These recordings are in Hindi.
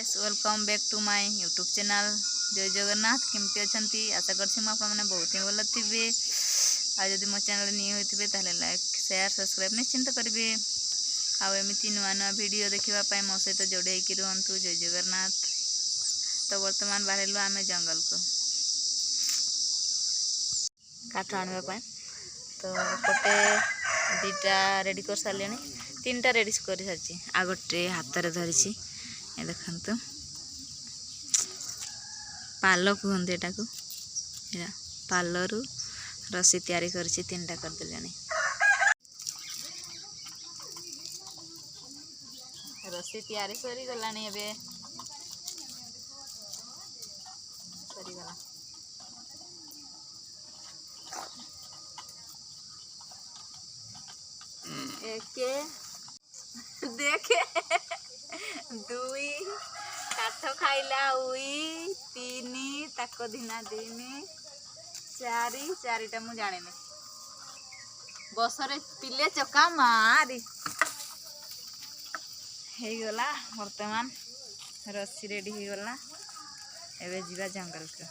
Guys welcome back to my YouTube channel जय जगन्नाथ केमती अच्छी आशा करछि मैंने बहुत ही भल थे आदि मो चैनल न्यू होते ताले लाइक शेयर सब्सक्राइब निश्चिंत करेंगे आमती नुआ नुआ वीडियो देखापी मो सहित जोड़े रुहतु जय जगन्नाथ। तो वर्तमान बाहर आम जंगल को काठ आने तो गोटे दीटा रेडी कर सारे तीन टा रेडी कर सारी आ गोटे हाथ में धरी देखु पाल कहते यहाँ को पालरू रसी तैयारी कर तीन टा करदे रसी तैयारी सरी गलानी एबे सरीगला एक देखे दुई काठ खाइला उई तीन ताक धिना दिन चारिटा मु जाने बसरे पिले चका मारी हो गला वर्तमान रस्सी रेडी हो गला एबे जीवा जंगल को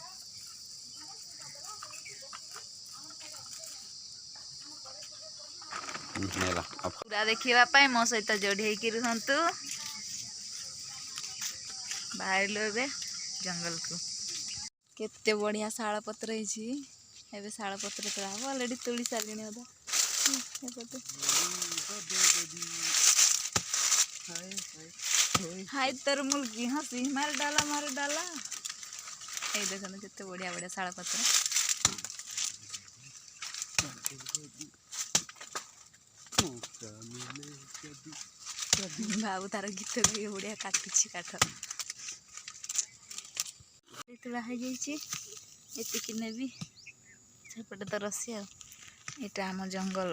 पूरा देखा मो सहित जोड़ी रुहतु बाहर ए जंगल को केते बढ़िया शाल पत्र है शाल पत्र तोड़ा हम अलरेडी तोड़ी सारे अदा हाय तर मुल्की हसी मार डाला ये देखो केते बढ़िया बढ़िया शाल पत्र बाबू तार गीत गाई बढ़िया काटुची काठ तुला एतिकी नेबी सेपटे तो रसी आटा आम जंगल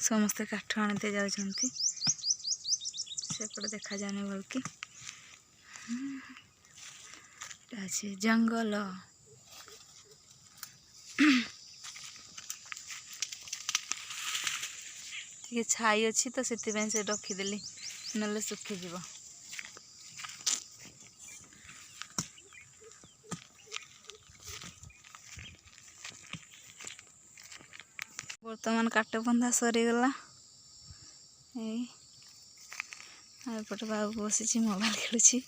समस्ते काठ आनते जाउछंती सेपटे देखा जाने बोल कि अच्छे जंगल टे छाई अच्छी तो से रखीदेली नले सुखीज बर्तमान काट बंधा सरीगला एपटे बाबू बसी मोबाइल खेलुची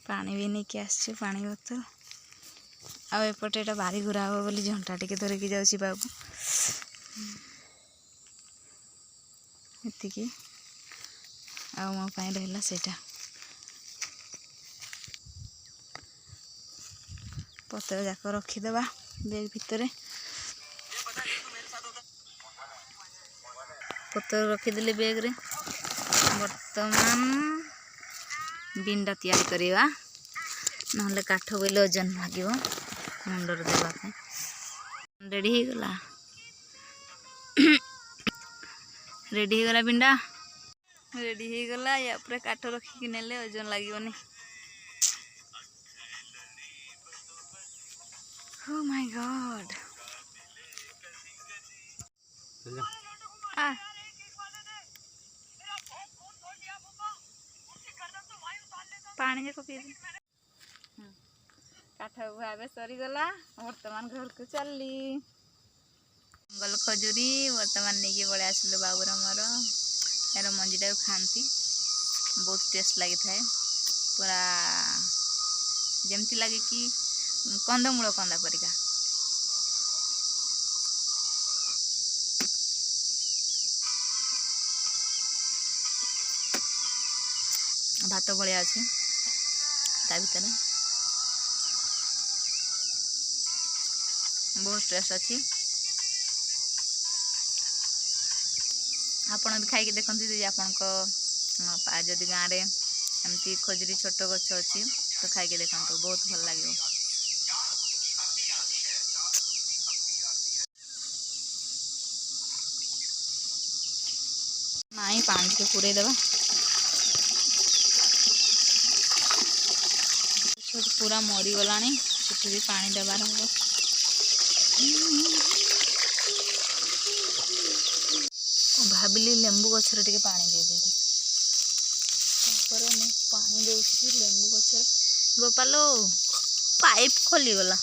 पानी भी नहीं कि आस पानी बोतल आपटे ये बारी घुरा हम बोली झंटा टे धरिकी जाऊँगी बाबू एतिकी आ मो रहा सेटा पत्र जाक रखीदे बेग भितर पत्र रखीदे बेग रे वर्तमान बिंडा तैयारी करवा ना काठ बोले ओजन लगे मुंडर देवाई रेडी हो गला रेडी हो गला बिंडा रेडी हो गला या पूरा काठ रखिकी नेले ओजन लगनी ओ माय गॉड पानी जाक पी काठ बुआ सरीगला वर्तमान घर को चलली जंगल खजुरी वर्तमान नहीं बड़े आसिलु बाबूर मोर यार मंजीटा खाती बहुत टेस्ट लगी थाए पूरा जमती लगे कि कंदमूल कंदा परिका भात भलिया अच्छे ता भर बहुत टेस्ट अच्छी आपण भी खाई देखते जी आपण जदि गाँव में एमती खजुरी छोट गछ अच्छी तो खाई देखते बहुत भल लगे नाई पानी के पूरे देवा पूरा मरी गलानी से भी पानी देवार हम भाविली लेंबू गछर टिके पानी दे देबी तापर मु पानी देउछि लेंबू गछर गोपालो पाइप खोली गला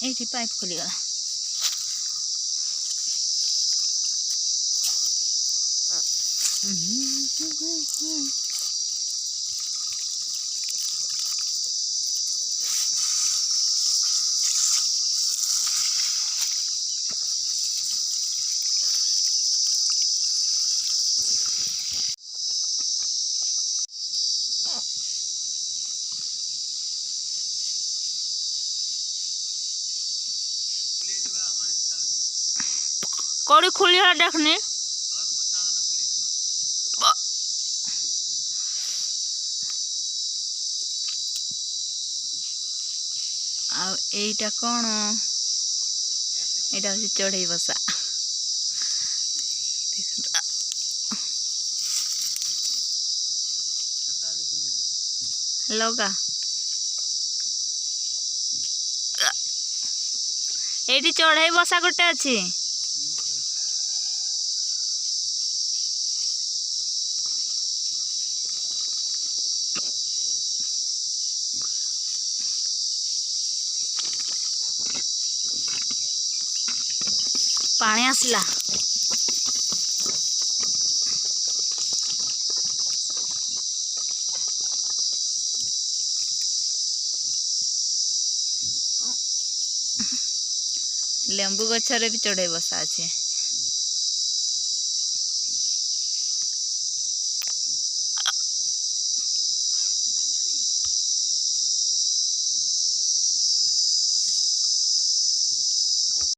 एठी पाइप खोली गला कौड़ी खुली है देखनी आईटा कौन यहाँ हूँ चढ़ई बसा लगा ये चढ़ई बसा गोटे अच्छी पानी आसला लेंबू गछरे भी चढ़ई बसा अच्छे।